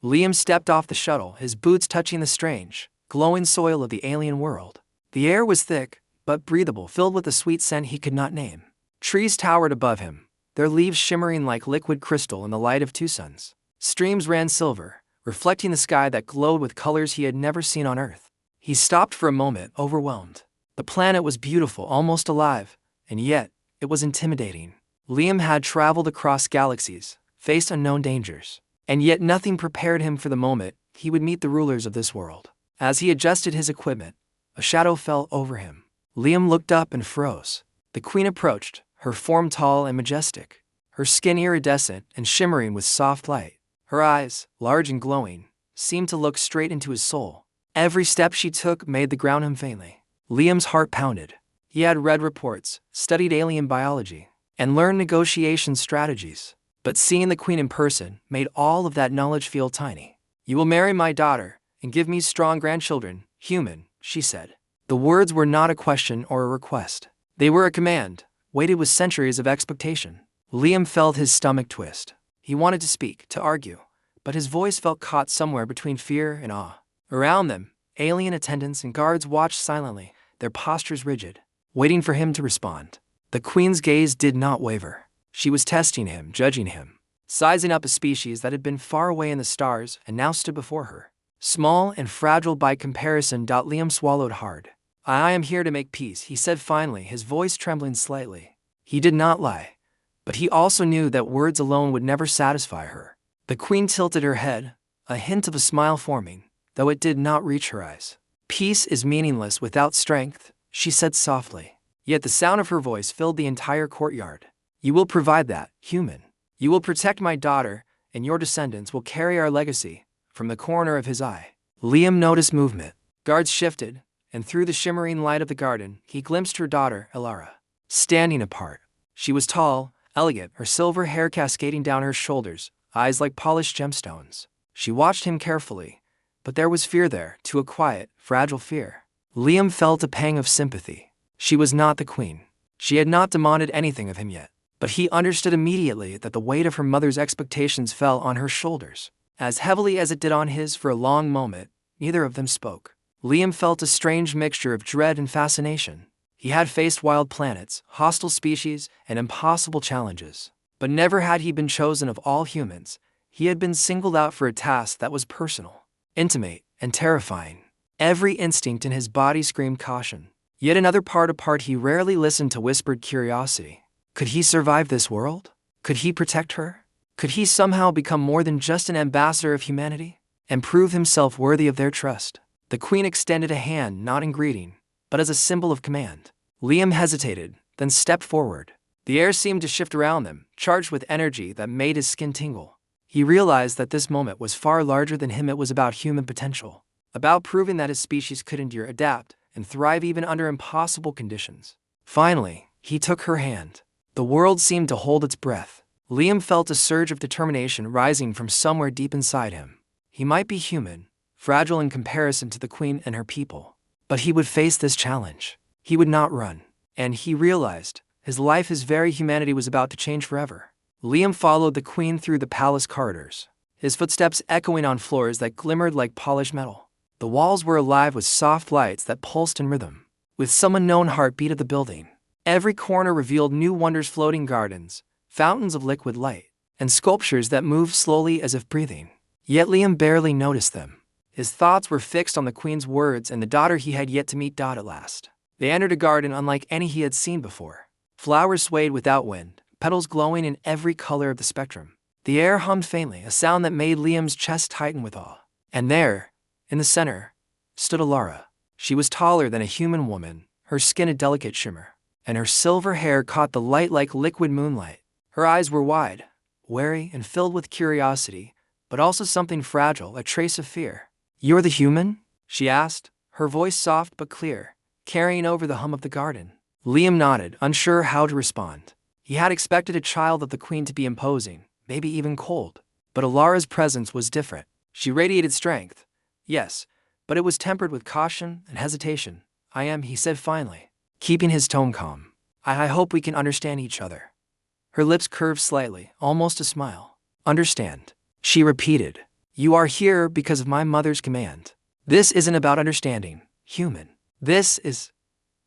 Liam stepped off the shuttle, his boots touching the strange, glowing soil of the alien world. The air was thick, but breathable, filled with a sweet scent he could not name. Trees towered above him, their leaves shimmering like liquid crystal in the light of two suns. Streams ran silver, reflecting the sky that glowed with colors he had never seen on Earth. He stopped for a moment, overwhelmed. The planet was beautiful, almost alive, and yet, it was intimidating. Liam had traveled across galaxies, faced unknown dangers, and yet nothing prepared him for the moment he would meet the rulers of this world. As he adjusted his equipment, a shadow fell over him. Liam looked up and froze. The queen approached, her form tall and majestic, her skin iridescent and shimmering with soft light. Her eyes, large and glowing, seemed to look straight into his soul. Every step she took made the ground him faintly. Liam's heart pounded. He had read reports, studied alien biology, and learned negotiation strategies. But seeing the queen in person made all of that knowledge feel tiny. "You will marry my daughter and give me strong grandchildren, human," she said. The words were not a question or a request. They were a command, weighted with centuries of expectation. Liam felt his stomach twist. He wanted to speak, to argue, but his voice felt caught somewhere between fear and awe. Around them, alien attendants and guards watched silently, their postures rigid, waiting for him to respond. The queen's gaze did not waver. She was testing him, judging him, sizing up a species that had been far away in the stars and now stood before her. Small and fragile by comparison, Liam swallowed hard. "I am here to make peace," he said finally, his voice trembling slightly. He did not lie, but he also knew that words alone would never satisfy her. The queen tilted her head, a hint of a smile forming, though it did not reach her eyes. "Peace is meaningless without strength," she said softly. Yet the sound of her voice filled the entire courtyard. "You will provide that, human. You will protect my daughter, and your descendants will carry our legacy." From the corner of his eye, Liam noticed movement. Guards shifted, and through the shimmering light of the garden, he glimpsed her daughter, Elara, standing apart. She was tall, elegant, her silver hair cascading down her shoulders, eyes like polished gemstones. She watched him carefully, but there was fear there, too, a quiet, fragile fear. Liam felt a pang of sympathy. She was not the queen. She had not demanded anything of him yet, but he understood immediately that the weight of her mother's expectations fell on her shoulders, as heavily as it did on his. For a long moment, neither of them spoke. Liam felt a strange mixture of dread and fascination. He had faced wild planets, hostile species, and impossible challenges. But never had he been chosen of all humans. He had been singled out for a task that was personal, intimate, and terrifying. Every instinct in his body screamed caution. Yet another part he rarely listened to whispered curiosity. Could he survive this world? Could he protect her? Could he somehow become more than just an ambassador of humanity, and prove himself worthy of their trust? The queen extended a hand, not in greeting, but as a symbol of command. Liam hesitated, then stepped forward. The air seemed to shift around them, charged with energy that made his skin tingle. He realized that this moment was far larger than him. It was about human potential, about proving that his species could endure, adapt, and thrive even under impossible conditions. Finally, he took her hand. The world seemed to hold its breath. Liam felt a surge of determination rising from somewhere deep inside him. He might be human, fragile in comparison to the queen and her people, but he would face this challenge. He would not run. And he realized, his life, his very humanity was about to change forever. Liam followed the queen through the palace corridors, his footsteps echoing on floors that glimmered like polished metal. The walls were alive with soft lights that pulsed in rhythm, with some unknown heartbeat of the building. Every corner revealed new wonders: floating gardens, fountains of liquid light, and sculptures that moved slowly as if breathing. Yet Liam barely noticed them. His thoughts were fixed on the queen's words and the daughter he had yet to meet. At last, they entered a garden unlike any he had seen before. Flowers swayed without wind, petals glowing in every color of the spectrum. The air hummed faintly, a sound that made Liam's chest tighten with awe. And there, in the center, stood Elara. She was taller than a human woman, her skin a delicate shimmer, and her silver hair caught the light like liquid moonlight. Her eyes were wide, wary, and filled with curiosity, but also something fragile, a trace of fear. "You're the human?" she asked, her voice soft but clear, carrying over the hum of the garden. Liam nodded, unsure how to respond. He had expected a child of the queen to be imposing, maybe even cold. But Elara's presence was different. She radiated strength, yes, but it was tempered with caution and hesitation. "I am," he said finally, keeping his tone calm. I hope we can understand each other." Her lips curved slightly, almost a smile. "Understand," she repeated. You are here because of my mother's command. This isn't about understanding, human. This is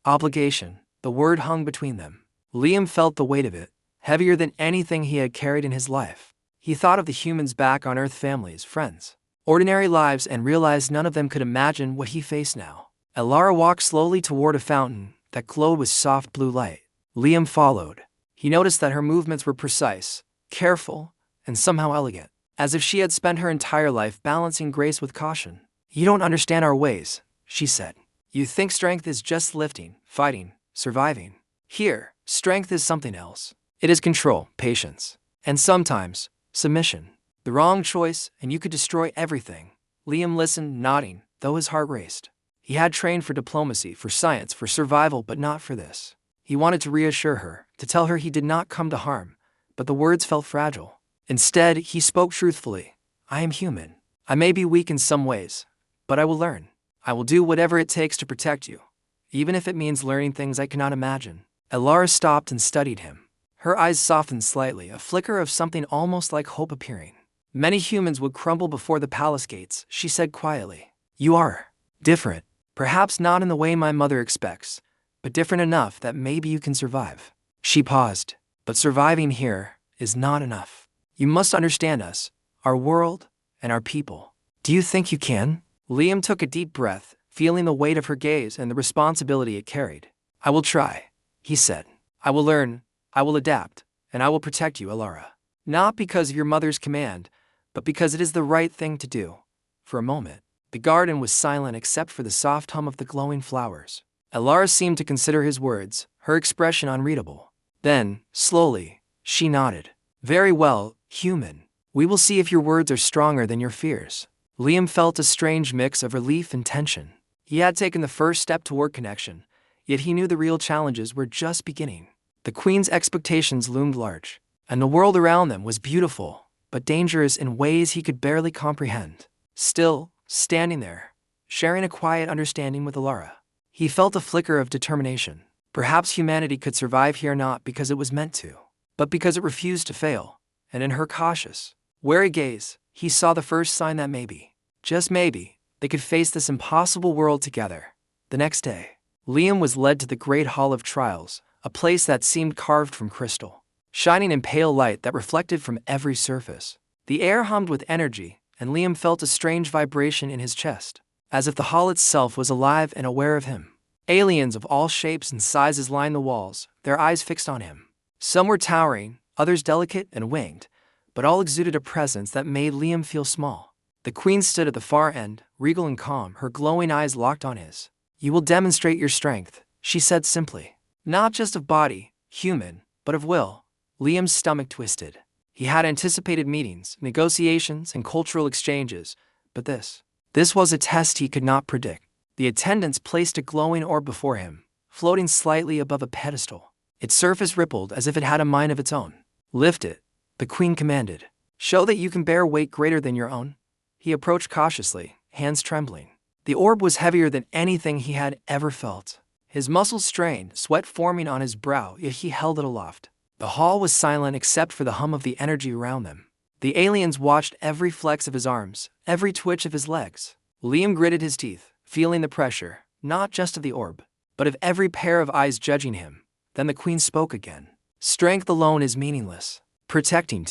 obligation. The word hung between them. Liam felt the weight of it, heavier than anything he had carried in his life. He thought of the humans back on Earth, families, friends, ordinary lives, and realized none of them could imagine what he faced now. Alara walked slowly toward a fountain that glowed with soft blue light. Liam followed. He noticed that her movements were precise, careful, and somehow elegant, as if she had spent her entire life balancing grace with caution. You don't understand our ways, she said. You think strength is just lifting, fighting, surviving. Here, strength is something else. It is control, patience, and sometimes, submission. The wrong choice, and you could destroy everything. Liam listened, nodding, though his heart raced. He had trained for diplomacy, for science, for survival, but not for this. He wanted to reassure her, to tell her he did not come to harm, but the words felt fragile. Instead, he spoke truthfully. I am human. I may be weak in some ways, but I will learn. I will do whatever it takes to protect you, even if it means learning things I cannot imagine. Alara stopped and studied him. Her eyes softened slightly, a flicker of something almost like hope appearing. Many humans would crumble before the palace gates, she said quietly. You are different. Perhaps not in the way my mother expects, but different enough that maybe you can survive. She paused. But surviving here is not enough. You must understand us, our world, and our people. Do you think you can? Liam took a deep breath, feeling the weight of her gaze and the responsibility it carried. I will try, he said. I will learn, I will adapt, and I will protect you, Alara. Not because of your mother's command, but because it is the right thing to do. For a moment, the garden was silent except for the soft hum of the glowing flowers. Alara seemed to consider his words, her expression unreadable. Then, slowly, she nodded. Very well, human. We will see if your words are stronger than your fears. Liam felt a strange mix of relief and tension. He had taken the first step toward connection, yet he knew the real challenges were just beginning. The Queen's expectations loomed large, and the world around them was beautiful, but dangerous in ways he could barely comprehend. Still, standing there, sharing a quiet understanding with Alara, he felt a flicker of determination. Perhaps humanity could survive here not because it was meant to, but because it refused to fail. And in her cautious, wary gaze, he saw the first sign that maybe, just maybe, they could face this impossible world together. The next day, Liam was led to the Great Hall of Trials, a place that seemed carved from crystal, shining in pale light that reflected from every surface. The air hummed with energy, and Liam felt a strange vibration in his chest, as if the hall itself was alive and aware of him. Aliens of all shapes and sizes lined the walls, their eyes fixed on him. Some were towering, others delicate and winged, but all exuded a presence that made Liam feel small. The Queen stood at the far end, regal and calm, her glowing eyes locked on his. You will demonstrate your strength, she said simply. Not just of body, human, but of will. Liam's stomach twisted. He had anticipated meetings, negotiations, and cultural exchanges, but this was a test he could not predict. The attendants placed a glowing orb before him, floating slightly above a pedestal. Its surface rippled as if it had a mind of its own. Lift it, the Queen commanded. Show that you can bear weight greater than your own. He approached cautiously, hands trembling. The orb was heavier than anything he had ever felt. His muscles strained, sweat forming on his brow, yet he held it aloft. The hall was silent except for the hum of the energy around them. The aliens watched every flex of his arms, every twitch of his legs. Liam gritted his teeth, feeling the pressure, not just of the orb, but of every pair of eyes judging him. Then the Queen spoke again. Strength alone is meaningless. Protecting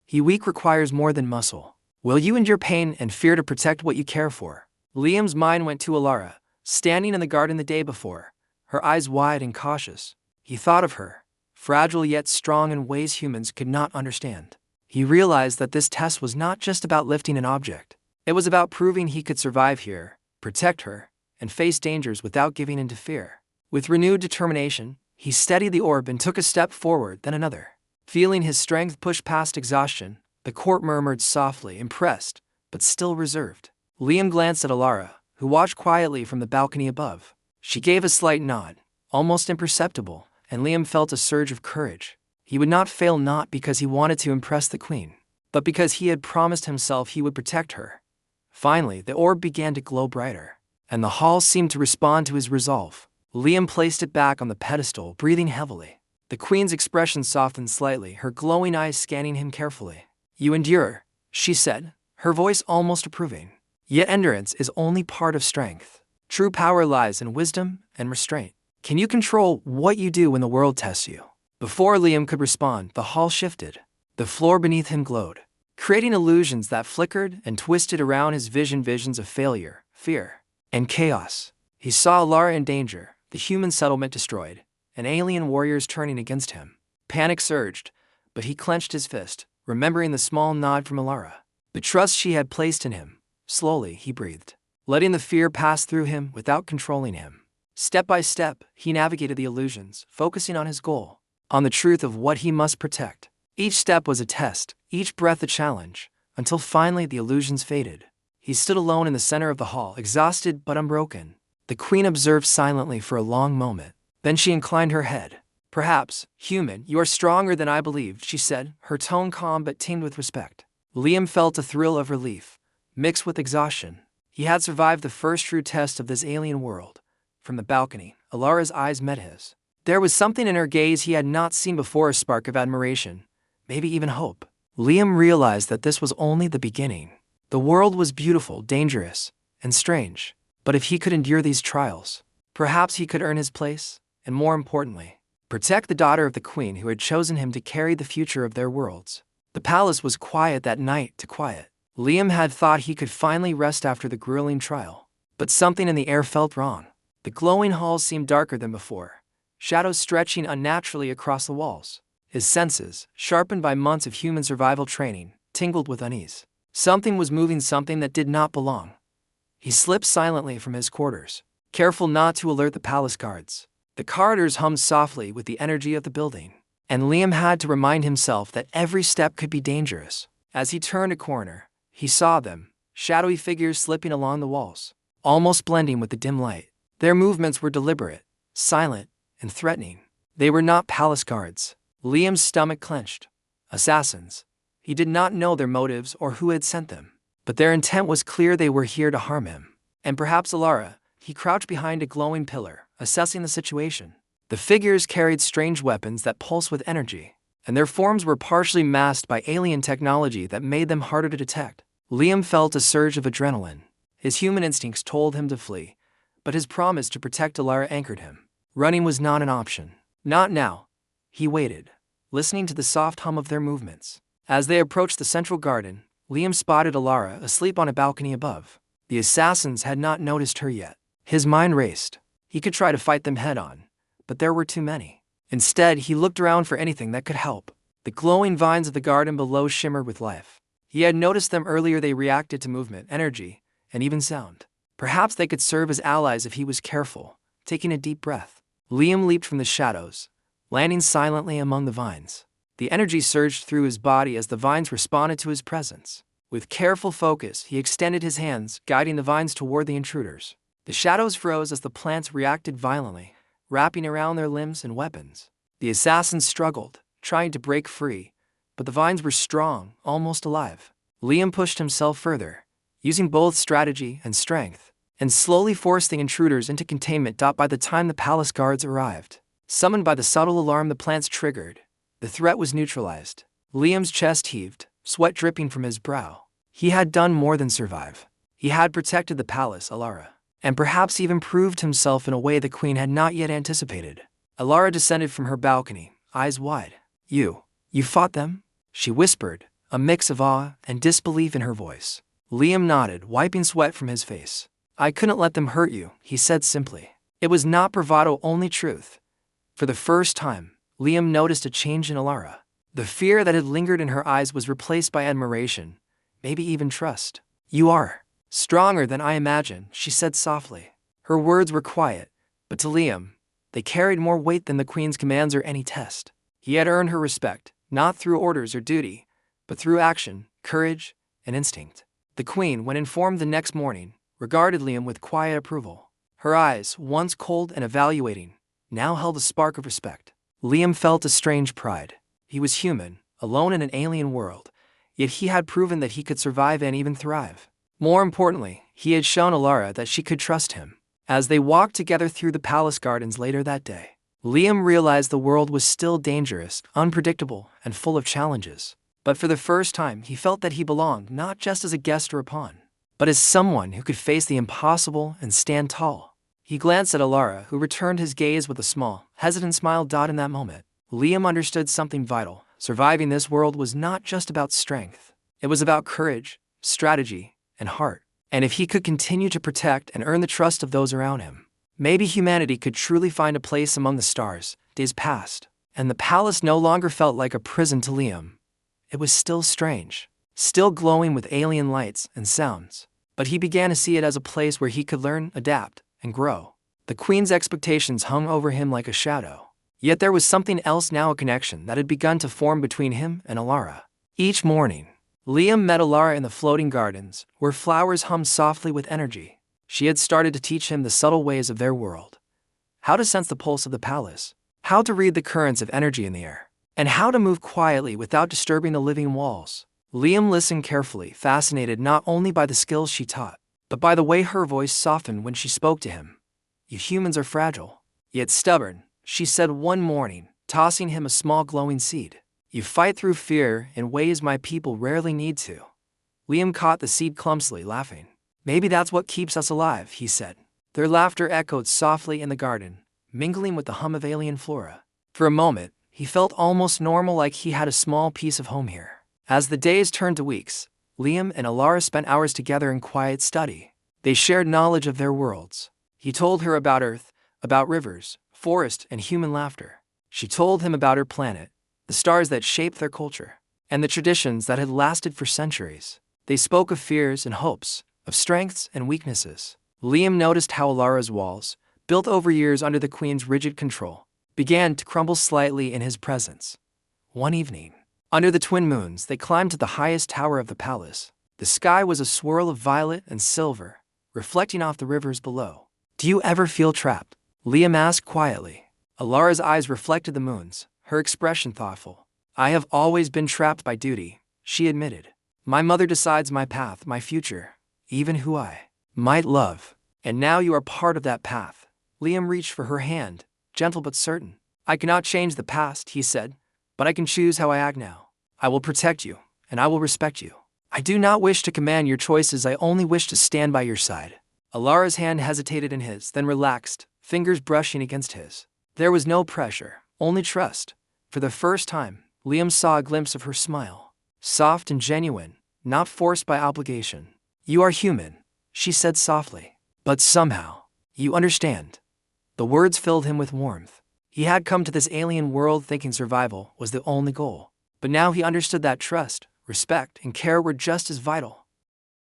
He weak requires more than muscle. Will you endure pain and fear to protect what you care for? Liam's mind went to Alara, standing in the garden the day before, her eyes wide and cautious. He thought of her, fragile yet strong in ways humans could not understand. He realized that this test was not just about lifting an object. It was about proving he could survive here, protect her, and face dangers without giving in to fear. With renewed determination, he steadied the orb and took a step forward, then another. Feeling his strength push past exhaustion, the court murmured softly, impressed, but still reserved. Liam glanced at Alara, who watched quietly from the balcony above. She gave a slight nod, almost imperceptible, and Liam felt a surge of courage. He would not fail, not because he wanted to impress the Queen, but because he had promised himself he would protect her. Finally, the orb began to glow brighter, and the hall seemed to respond to his resolve. Liam placed it back on the pedestal, breathing heavily. The Queen's expression softened slightly, her glowing eyes scanning him carefully. You endure, she said, her voice almost approving. Yet endurance is only part of strength. True power lies in wisdom and restraint. Can you control what you do when the world tests you? Before Liam could respond, the hall shifted. The floor beneath him glowed, creating illusions that flickered and twisted around his visions of failure, fear, and chaos. He saw Alara in danger, the human settlement destroyed, and alien warriors turning against him. Panic surged, but he clenched his fist, remembering the small nod from Alara, the trust she had placed in him. Slowly, he breathed, letting the fear pass through him without controlling him. Step by step, he navigated the illusions, focusing on his goal, on the truth of what he must protect. Each step was a test, each breath a challenge, until finally the illusions faded. He stood alone in the center of the hall, exhausted but unbroken. The queen observed silently for a long moment. Then she inclined her head. "Perhaps, human, you are stronger than I believed," she said, her tone calm but tinged with respect. Liam felt a thrill of relief, mixed with exhaustion. He had survived the first true test of this alien world. From the balcony, Alara's eyes met his. There was something in her gaze he had not seen before, a spark of admiration, maybe even hope. Liam realized that this was only the beginning. The world was beautiful, dangerous, and strange. But if he could endure these trials, perhaps he could earn his place, and more importantly, protect the daughter of the queen who had chosen him to carry the future of their worlds. The palace was quiet that night, too quiet. Liam had thought he could finally rest after the grueling trial, but something in the air felt wrong. The glowing halls seemed darker than before, shadows stretching unnaturally across the walls. His senses, sharpened by months of human survival training, tingled with unease. Something was moving, something that did not belong. He slipped silently from his quarters, careful not to alert the palace guards. The corridors hummed softly with the energy of the building, and Liam had to remind himself that every step could be dangerous. As he turned a corner, he saw them, shadowy figures slipping along the walls, almost blending with the dim light. Their movements were deliberate, silent, and threatening. They were not palace guards. Liam's stomach clenched. Assassins. He did not know their motives or who had sent them, but their intent was clear. They were here to harm him. And perhaps Alara. He crouched behind a glowing pillar, assessing the situation. The figures carried strange weapons that pulsed with energy, and their forms were partially masked by alien technology that made them harder to detect. Liam felt a surge of adrenaline. His human instincts told him to flee, but his promise to protect Alara anchored him. Running was not an option. Not now. He waited, listening to the soft hum of their movements. As they approached the central garden, Liam spotted Alara asleep on a balcony above. The assassins had not noticed her yet. His mind raced. He could try to fight them head-on, but there were too many. Instead, he looked around for anything that could help. The glowing vines of the garden below shimmered with life. He had noticed them earlier. They reacted to movement, energy, and even sound. Perhaps they could serve as allies if he was careful. Taking a deep breath, Liam leaped from the shadows, landing silently among the vines. The energy surged through his body as the vines responded to his presence. With careful focus, he extended his hands, guiding the vines toward the intruders. The shadows froze as the plants reacted violently, wrapping around their limbs and weapons. The assassins struggled, trying to break free, but the vines were strong, almost alive. Liam pushed himself further, using both strategy and strength, and slowly forced the intruders into containment. By the time the palace guards arrived, summoned by the subtle alarm the plants triggered, the threat was neutralized. Liam's chest heaved, sweat dripping from his brow. He had done more than survive. He had protected the palace, Alara, and perhaps even proved himself in a way the queen had not yet anticipated. Alara descended from her balcony, eyes wide. You fought them?" she whispered, a mix of awe and disbelief in her voice. Liam nodded, wiping sweat from his face. "I couldn't let them hurt you," he said simply. It was not bravado, only truth. For the first time, Liam noticed a change in Alara. The fear that had lingered in her eyes was replaced by admiration, maybe even trust. "You are stronger than I imagined," she said softly. Her words were quiet, but to Liam, they carried more weight than the queen's commands or any test. He had earned her respect, not through orders or duty, but through action, courage, and instinct. The queen, when informed the next morning, regarded Liam with quiet approval. Her eyes, once cold and evaluating, now held a spark of respect. Liam felt a strange pride. He was human, alone in an alien world, yet he had proven that he could survive and even thrive. More importantly, he had shown Alara that she could trust him. As they walked together through the palace gardens later that day, Liam realized the world was still dangerous, unpredictable, and full of challenges. But for the first time, he felt that he belonged not just as a guest or a pawn, but as someone who could face the impossible and stand tall. He glanced at Alara, who returned his gaze with a small, hesitant smile. In that moment, Liam understood something vital. Surviving this world was not just about strength. It was about courage, strategy, and heart. And if he could continue to protect and earn the trust of those around him, maybe humanity could truly find a place among the stars. Days passed, and the palace no longer felt like a prison to Liam. It was still strange, still glowing with alien lights and sounds, but he began to see it as a place where he could learn, adapt, and grow. The Queen's expectations hung over him like a shadow. Yet there was something else now, a connection that had begun to form between him and Alara. Each morning, Liam met Alara in the floating gardens, where flowers hummed softly with energy. She had started to teach him the subtle ways of their world. How to sense the pulse of the palace, how to read the currents of energy in the air, and how to move quietly without disturbing the living walls. Liam listened carefully, fascinated not only by the skills she taught, but by the way her voice softened when she spoke to him. "You humans are fragile, yet stubborn," she said one morning, tossing him a small glowing seed. "You fight through fear in ways my people rarely need to." Liam caught the seed clumsily, laughing. "Maybe that's what keeps us alive," he said. Their laughter echoed softly in the garden, mingling with the hum of alien flora. For a moment, he felt almost normal, like he had a small piece of home here. As the days turned to weeks, Liam and Alara spent hours together in quiet study. They shared knowledge of their worlds. He told her about Earth, about rivers, forest, and human laughter. She told him about her planet, the stars that shaped their culture, and the traditions that had lasted for centuries. They spoke of fears and hopes, of strengths and weaknesses. Liam noticed how Alara's walls, built over years under the Queen's rigid control, began to crumble slightly in his presence. One evening, under the twin moons, they climbed to the highest tower of the palace. The sky was a swirl of violet and silver, reflecting off the rivers below. "Do you ever feel trapped?" Liam asked quietly. Alara's eyes reflected the moon's, her expression thoughtful. "I have always been trapped by duty," she admitted. "My mother decides my path, my future, even who I might love. And now you are part of that path." Liam reached for her hand, gentle but certain. "I cannot change the past," he said, "but I can choose how I act now. I will protect you, and I will respect you. I do not wish to command your choices, I only wish to stand by your side." Alara's hand hesitated in his, then relaxed, fingers brushing against his. There was no pressure, only trust. For the first time, Liam saw a glimpse of her smile. Soft and genuine, not forced by obligation. "You are human," she said softly. "But somehow, you understand." The words filled him with warmth. He had come to this alien world thinking survival was the only goal. But now he understood that trust, respect, and care were just as vital.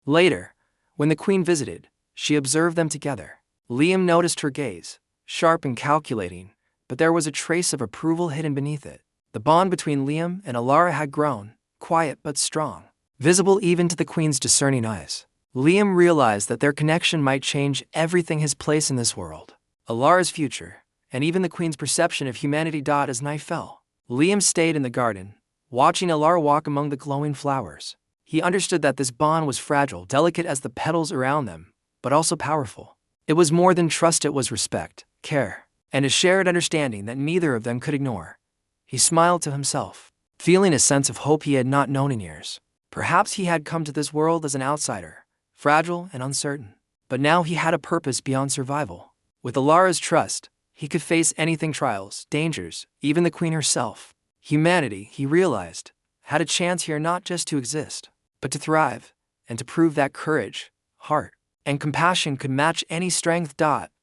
Later, when the Queen visited, she observed them together. Liam noticed her gaze, sharp and calculating, but there was a trace of approval hidden beneath it. The bond between Liam and Alara had grown, quiet but strong, visible even to the Queen's discerning eyes. Liam realized that their connection might change everything, his place in this world, Alara's future, and even the Queen's perception of humanity. As night fell, Liam stayed in the garden, watching Alara walk among the glowing flowers. He understood that this bond was fragile, delicate as the petals around them, but also powerful. It was more than trust, it was respect, care, and a shared understanding that neither of them could ignore. He smiled to himself, feeling a sense of hope he had not known in years. Perhaps he had come to this world as an outsider, fragile and uncertain, but now he had a purpose beyond survival. With Alara's trust, he could face anything, trials, dangers, even the Queen herself. Humanity, he realized, had a chance here not just to exist, but to thrive, and to prove that courage, heart, and compassion could match any strength.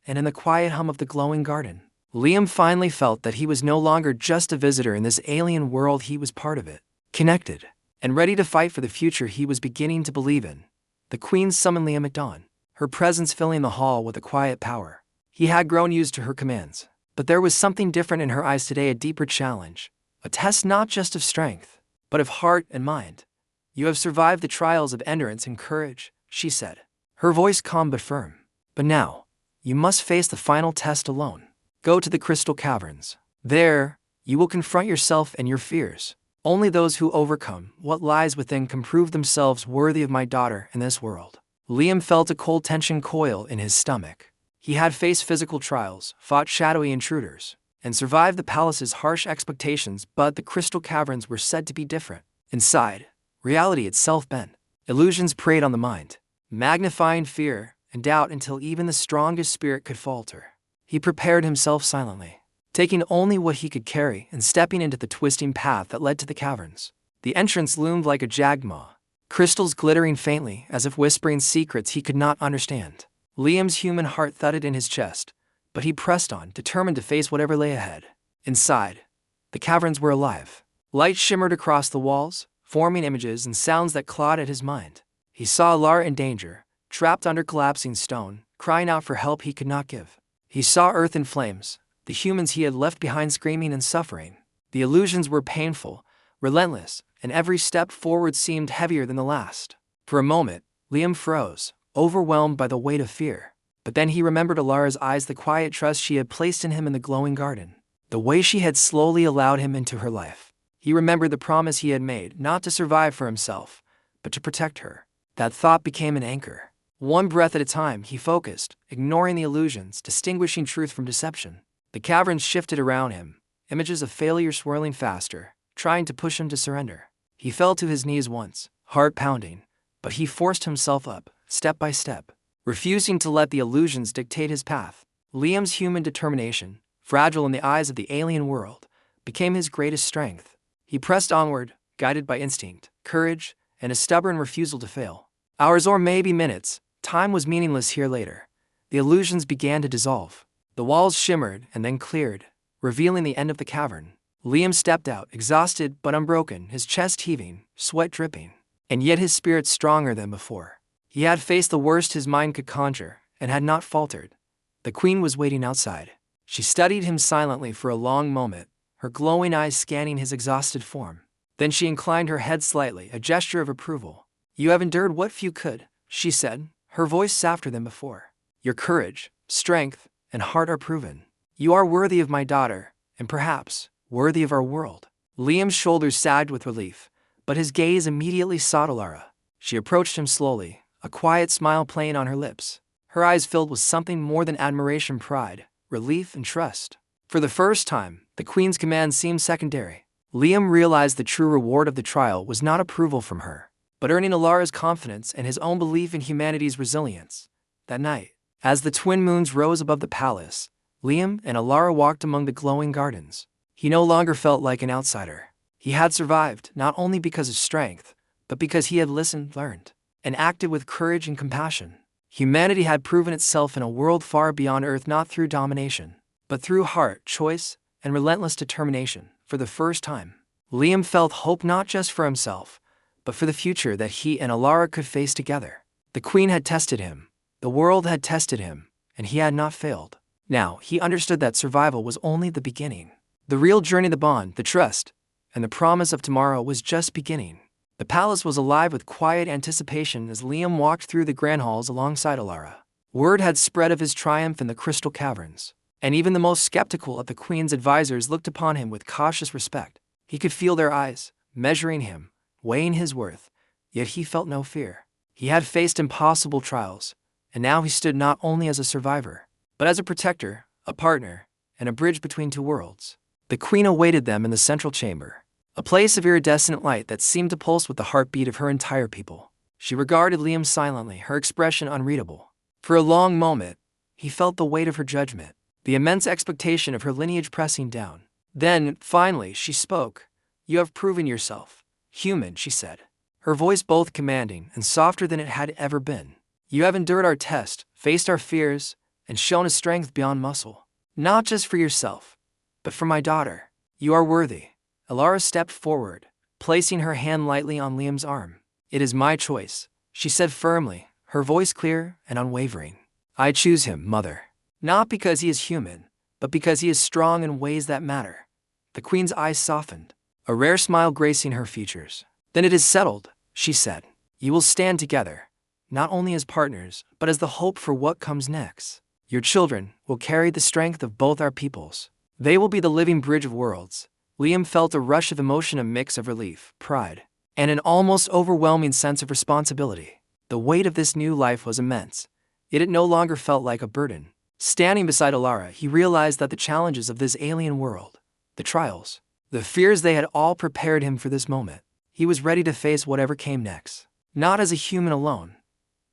And in the quiet hum of the glowing garden, Liam finally felt that he was no longer just a visitor in this alien world, he was part of it, connected, and ready to fight for the future he was beginning to believe in. The Queen summoned Liam at dawn, her presence filling the hall with a quiet power. He had grown used to her commands, but there was something different in her eyes today, a deeper challenge, a test not just of strength, but of heart and mind. "You have survived the trials of endurance and courage," she said, her voice calm but firm. "But now, you must face the final test alone. Go to the crystal caverns. There, you will confront yourself and your fears. Only those who overcome what lies within can prove themselves worthy of my daughter in this world." Liam felt a cold tension coil in his stomach. He had faced physical trials, fought shadowy intruders, and survived the palace's harsh expectations, but the crystal caverns were said to be different. Inside, reality itself bent. Illusions preyed on the mind, magnifying fear and doubt until even the strongest spirit could falter. He prepared himself silently, taking only what he could carry and stepping into the twisting path that led to the caverns. The entrance loomed like a jagged maw, crystals glittering faintly as if whispering secrets he could not understand. Liam's human heart thudded in his chest, but he pressed on, determined to face whatever lay ahead. Inside, the caverns were alive. Light shimmered across the walls, forming images and sounds that clawed at his mind. He saw Lara in danger, trapped under collapsing stone, crying out for help he could not give. He saw Earth in flames, the humans he had left behind screaming and suffering. The illusions were painful, relentless, and every step forward seemed heavier than the last. For a moment, Liam froze, overwhelmed by the weight of fear. But then he remembered Alara's eyes, the quiet trust she had placed in him in the glowing garden, the way she had slowly allowed him into her life. He remembered the promise he had made, not to survive for himself, but to protect her. That thought became an anchor. One breath at a time, he focused, ignoring the illusions, distinguishing truth from deception. The caverns shifted around him, images of failure swirling faster, trying to push him to surrender. He fell to his knees once, heart pounding, but he forced himself up, step by step, refusing to let the illusions dictate his path. Liam's human determination, fragile in the eyes of the alien world, became his greatest strength. He pressed onward, guided by instinct, courage, and a stubborn refusal to fail. Hours or maybe minutes, time was meaningless here later. The illusions began to dissolve. The walls shimmered and then cleared, revealing the end of the cavern. Liam stepped out, exhausted but unbroken, his chest heaving, sweat dripping, and yet his spirit stronger than before. He had faced the worst his mind could conjure, and had not faltered. The queen was waiting outside. She studied him silently for a long moment, her glowing eyes scanning his exhausted form. Then she inclined her head slightly, a gesture of approval. "You have endured what few could," she said, her voice softer than before. "Your courage, strength, and heart are proven. You are worthy of my daughter, and perhaps worthy of our world." Liam's shoulders sagged with relief, but his gaze immediately sought Alara. She approached him slowly, a quiet smile playing on her lips. Her eyes filled with something more than admiration, pride, relief, and trust. For the first time, the queen's command seemed secondary. Liam realized the true reward of the trial was not approval from her, but earning Alara's confidence and his own belief in humanity's resilience. That night, as the twin moons rose above the palace, Liam and Alara walked among the glowing gardens. He no longer felt like an outsider. He had survived, not only because of strength, but because he had listened, learned, and acted with courage and compassion. Humanity had proven itself in a world far beyond Earth, not through domination, but through heart, choice, and relentless determination. For the first time, Liam felt hope not just for himself, but for the future that he and Alara could face together. The queen had tested him, the world had tested him, and he had not failed. Now, he understood that survival was only the beginning. The real journey, the bond, the trust, and the promise of tomorrow was just beginning. The palace was alive with quiet anticipation as Liam walked through the grand halls alongside Alara. Word had spread of his triumph in the crystal caverns, and even the most skeptical of the queen's advisors looked upon him with cautious respect. He could feel their eyes, measuring him, weighing his worth, yet he felt no fear. He had faced impossible trials, and now he stood not only as a survivor, but as a protector, a partner, and a bridge between two worlds. The queen awaited them in the central chamber, a place of iridescent light that seemed to pulse with the heartbeat of her entire people. She regarded Liam silently, her expression unreadable. For a long moment, he felt the weight of her judgment, the immense expectation of her lineage pressing down. Then, finally, she spoke. "You have proven yourself human," she said, her voice both commanding and softer than it had ever been. "You have endured our test, faced our fears, and shown a strength beyond muscle. Not just for yourself, but for my daughter. You are worthy." Alara stepped forward, placing her hand lightly on Liam's arm. "It is my choice," she said firmly, her voice clear and unwavering. "I choose him, mother. Not because he is human, but because he is strong in ways that matter." The queen's eyes softened, a rare smile gracing her features. "Then it is settled," she said. "You will stand together, not only as partners, but as the hope for what comes next. Your children will carry the strength of both our peoples. They will be the living bridge of worlds." Liam felt a rush of emotion, a mix of relief, pride, and an almost overwhelming sense of responsibility. The weight of this new life was immense, yet it no longer felt like a burden. Standing beside Alara, he realized that the challenges of this alien world, the trials, the fears, they had all prepared him for this moment. He was ready to face whatever came next. Not as a human alone,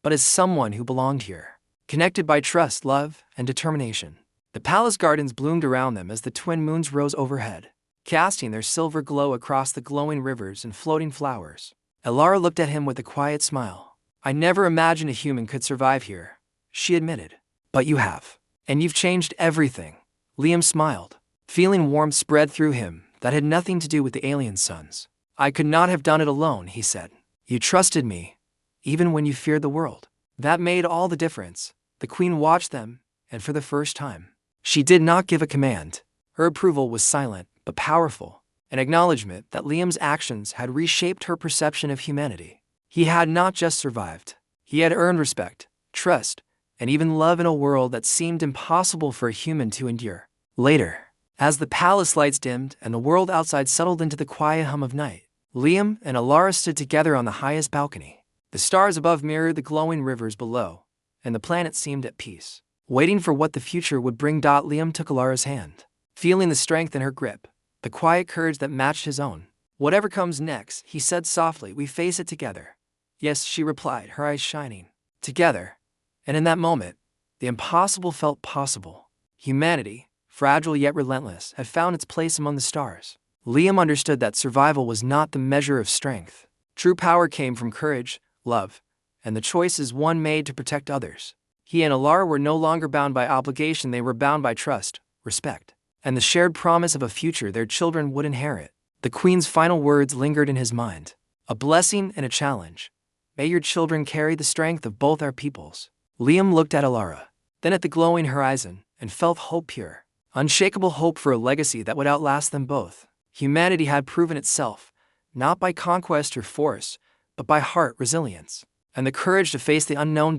but as someone who belonged here, connected by trust, love, and determination. The palace gardens bloomed around them as the twin moons rose overhead, casting their silver glow across the glowing rivers and floating flowers. Alara looked at him with a quiet smile. "I never imagined a human could survive here," she admitted. "But you have. And you've changed everything." Liam smiled, feeling warmth spread through him that had nothing to do with the alien suns. "I could not have done it alone," he said. "You trusted me, even when you feared the world." That made all the difference. The queen watched them, and for the first time, she did not give a command. Her approval was silent, but powerful, an acknowledgement that Liam's actions had reshaped her perception of humanity. He had not just survived. He had earned respect, trust, and even love in a world that seemed impossible for a human to endure. Later, as the palace lights dimmed and the world outside settled into the quiet hum of night, Liam and Alara stood together on the highest balcony. The stars above mirrored the glowing rivers below, and the planet seemed at peace, waiting for what the future would bring. Liam took Alara's hand, feeling the strength in her grip, the quiet courage that matched his own. "Whatever comes next," he said softly, "we face it together." "Yes," she replied, her eyes shining. Together. And in that moment, the impossible felt possible. Humanity, fragile yet relentless, had found its place among the stars. Liam understood that survival was not the measure of strength. True power came from courage, love, and the choices one made to protect others. He and Alara were no longer bound by obligation, they were bound by trust, respect, and the shared promise of a future their children would inherit. The queen's final words lingered in his mind, a blessing and a challenge. "May your children carry the strength of both our peoples." Liam looked at Alara, then at the glowing horizon, and felt hope, pure, unshakable hope for a legacy that would outlast them both. Humanity had proven itself, not by conquest or force, but by heart, resilience, and the courage to face the unknown.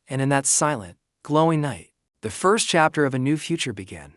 And in that silent, glowing night, the first chapter of a new future began.